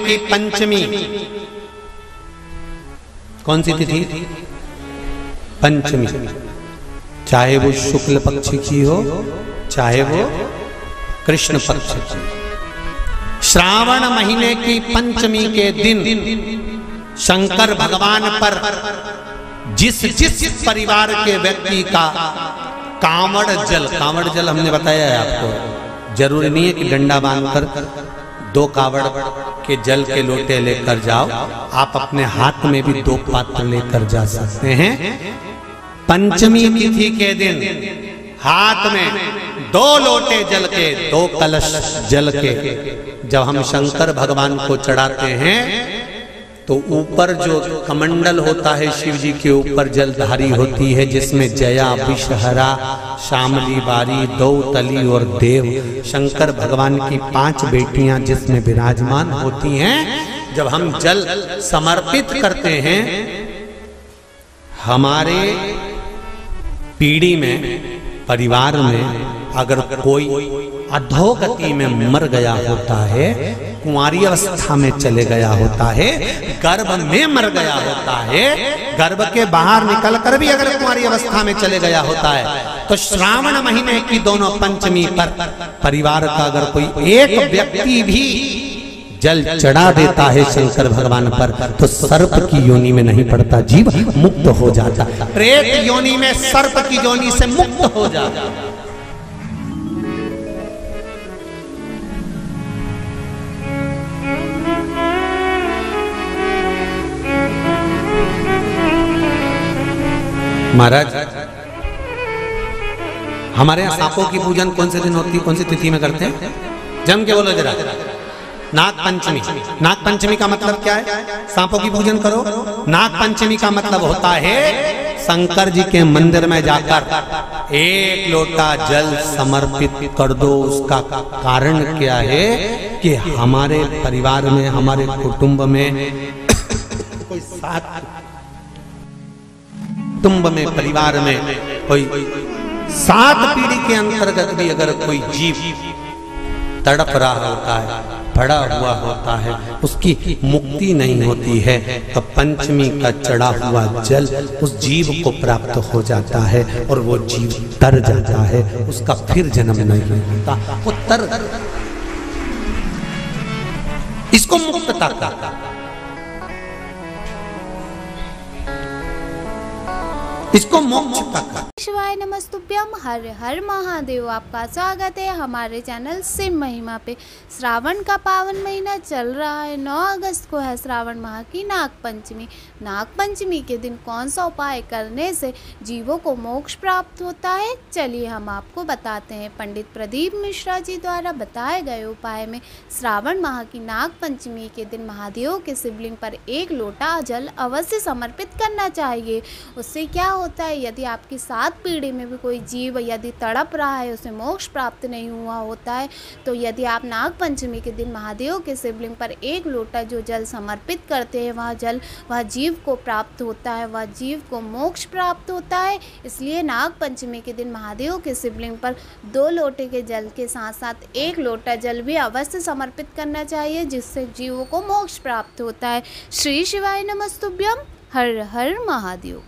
की पंचमी, कौन सी तिथि? पंचमी, चाहे वो शुक्ल पक्ष की हो चाहे वो कृष्ण पक्ष की। श्रावण महीने की पंचमी के दिन शंकर भगवान पर जिस जिस परिवार के व्यक्ति का कांवड़ जल हमने बताया है आपको, जरूरी नहीं है कि डंडा बांधकर 2 कावड़ के जल के लोटे लेकर जाओ, आप अपने हाथ में भी 2 पात्र लेकर जा सकते हैं। पंचमी तिथि के दिन हाथ में 2 लोटे जल के, 2 कलश जल के जब हम शंकर भगवान को चढ़ाते हैं तो ऊपर जो कमंडल होता है शिव जी के ऊपर जलधारी होती है, जिसमें जया, विषहरा, शामली बारी, दौतली और देव, शंकर भगवान की 5 बेटियां जिसमें विराजमान होती हैं। जब हम जल समर्पित करते हैं, हमारे पीढ़ी में, परिवार में अगर कोई अधोगति में मर गया होता है, कुंवारी अवस्था में चले गया होता है, गर्भ में मर गया होता है, गर्भ के बाहर निकलकर भी अगर कुंवारी अवस्था में चले गया होता है, तो श्रावण महीने की दोनों पंचमी पर परिवार का अगर कोई एक व्यक्ति भी जल चढ़ा देता है शंकर भगवान पर, तो सर्प की योनि में नहीं पड़ता, जीव मुक्त हो जाता, प्रेत योनि में, सर्प की योनि से मुक्त हो जाता। महाराज, हमारे यहाँ सांपों की पूजन कौन से दिन होती है, कौन सी तिथि में करते हैं? जम के बोलो जरा। नाग पंचमी। नाग पंचमी का मतलब क्या है? सांपों की पूजन करो। नाग पंचमी का मतलब होता है शंकर जी के मंदिर में जाकर 1 लोटा जल समर्पित कर दो। उसका कारण क्या है कि हमारे परिवार में, हमारे कुटुंब में कोई 7 कुटुंब में, परिवार में कोई 7 पीढ़ी के अंतर्गत भी अगर कोई जीव तड़प रहा होता है, पड़ा हुआ होता है, उसकी मुक्ति नहीं होती है, तो पंचमी का चढ़ा हुआ जल उस जीव को प्राप्त हो जाता है और वो जीव तर जाता है, उसका फिर जन्म नहीं होता, वो तर, इसको मुक्तता कहता है, इसको मोक्ष कहता है। शिवाय नमस्तुभ्यम, हर हर महादेव। आपका स्वागत है हमारे चैनल शिव महिमा पे। श्रावण का पावन महीना चल रहा है। 9 अगस्त को है श्रावण माह की नाग पंचमी। नाग पंचमी के दिन कौन सा उपाय करने से जीवों को मोक्ष प्राप्त होता है, चलिए हम आपको बताते हैं। पंडित प्रदीप मिश्रा जी द्वारा बताए गए उपाय में श्रावण माह की नाग पंचमी के दिन महादेव के शिवलिंग पर 1 लोटा जल अवश्य समर्पित करना चाहिए। उससे क्या होता है, यदि आपकी 7 पीढ़ी में भी कोई जीव यदि तड़प रहा है, उसे मोक्ष प्राप्त नहीं हुआ होता है, तो यदि आप नाग पंचमी के दिन महादेव के शिवलिंग पर 1 लोटा जो जल समर्पित करते हैं, वह जल वह जीव को प्राप्त होता है, वह जीव को मोक्ष प्राप्त होता है। इसलिए नाग पंचमी के दिन महादेव के शिवलिंग पर 2 लोटे के जल के साथ साथ 1 लोटा जल भी अवश्य समर्पित करना चाहिए, जिससे जीवों को मोक्ष प्राप्त होता है। श्री शिवाय नमस्तुभ्यम, हर हर महादेव।